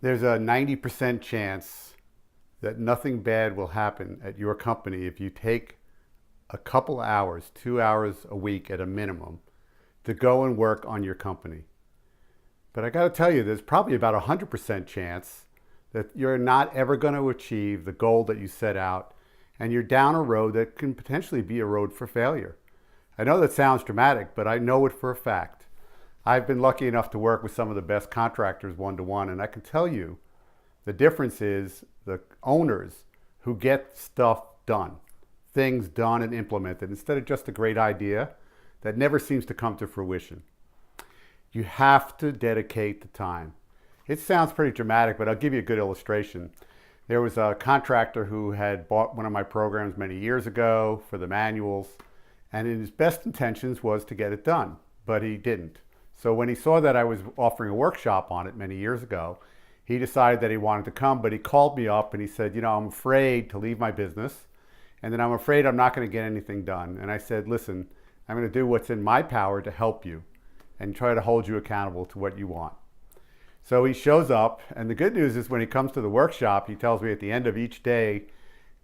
There's a 90% chance that nothing bad will happen at your company if you take a couple hours, 2 hours a week at a minimum, to go and work on your company. But I got to tell you, there's probably about a 100% chance that you're not ever going to achieve the goal that you set out, and you're down a road that can potentially be a road for failure. I know that sounds dramatic, but I know it for a fact. I've been lucky enough to work with some of the best contractors one-to-one, and I can tell you the difference is the owners who get stuff done, things done and implemented, instead of just a great idea that never seems to come to fruition. You have to dedicate the time. It sounds pretty dramatic, but I'll give you a good illustration. There was a contractor who had bought one of my programs many years ago for the manuals, and his best intentions was to get it done, but he didn't. So when he saw that I was offering a workshop on it many years ago, he decided that he wanted to come, but he called me up and he said, I'm afraid to leave my business, and then I'm afraid I'm not going to get anything done. And I said, listen, I'm going to do what's in my power to help you and try to hold you accountable to what you want. So he shows up, and the good news is when he comes to the workshop, he tells me at the end of each day,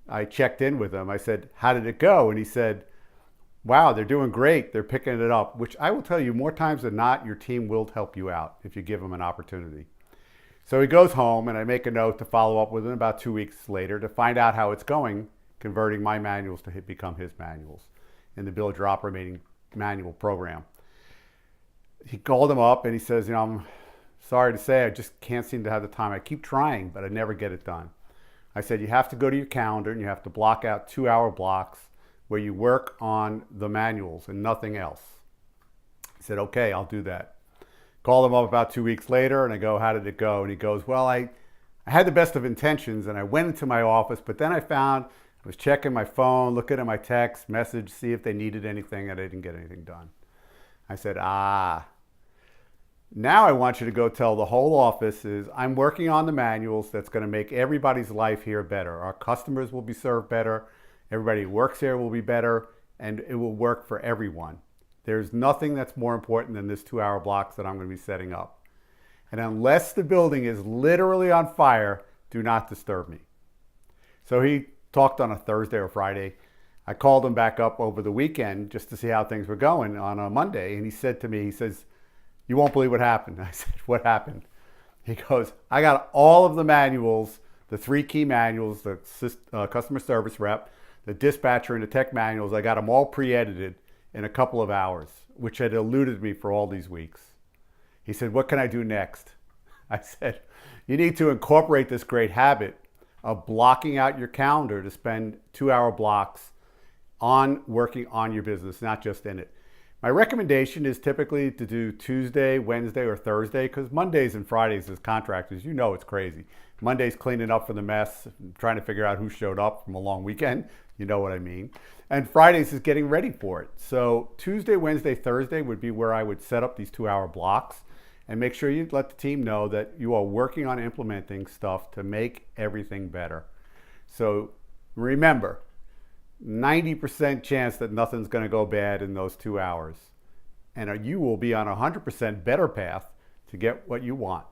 I checked in with him. I said, how did it go? And he said, wow, they're doing great. They're picking it up, which I will tell you more times than not, your team will help you out if you give them an opportunity. So he goes home, and I make a note to follow up with him about 2 weeks later to find out how it's going, converting my manuals to become his manuals in the Build Your Operating Manual program. He called him up and he says, I'm sorry to say, I just can't seem to have the time. I keep trying, but I never get it done. I said, you have to go to your calendar and you have to block out 2-hour blocks where you work on the manuals and nothing else. He said, okay, I'll do that. Called him up about 2 weeks later and I go, how did it go? And he goes, well, I had the best of intentions and I went into my office, but then I found I was checking my phone, looking at my text message, see if they needed anything, and I didn't get anything done. I said, now I want you to go tell the whole office I'm working on the manuals that's going to make everybody's life here better. Our customers will be served better. Everybody who works here will be better, and it will work for everyone. There's nothing that's more important than this 2-hour blocks that I'm going to be setting up. And unless the building is literally on fire, do not disturb me. So he talked on a Thursday or Friday. I called him back up over the weekend just to see how things were going on a Monday. And he said to me, he says, you won't believe what happened. I said, what happened? He goes, I got all of the manuals, the 3 key manuals, the customer service rep, the dispatcher, and the tech manuals. I got them all pre-edited in a couple of hours, which had eluded me for all these weeks. He said, what can I do next? I said, you need to incorporate this great habit of blocking out your calendar to spend 2-hour blocks on working on your business, not just in it. My recommendation is typically to do Tuesday, Wednesday, or Thursday, because Mondays and Fridays as contractors, it's crazy. Monday's cleaning up for the mess, trying to figure out who showed up from a long weekend. You know what I mean. And Fridays is getting ready for it. So Tuesday, Wednesday, Thursday would be where I would set up these 2-hour blocks and make sure you let the team know that you are working on implementing stuff to make everything better. So remember, 90% chance that nothing's going to go bad in those 2 hours. And you will be on a 100% better path to get what you want.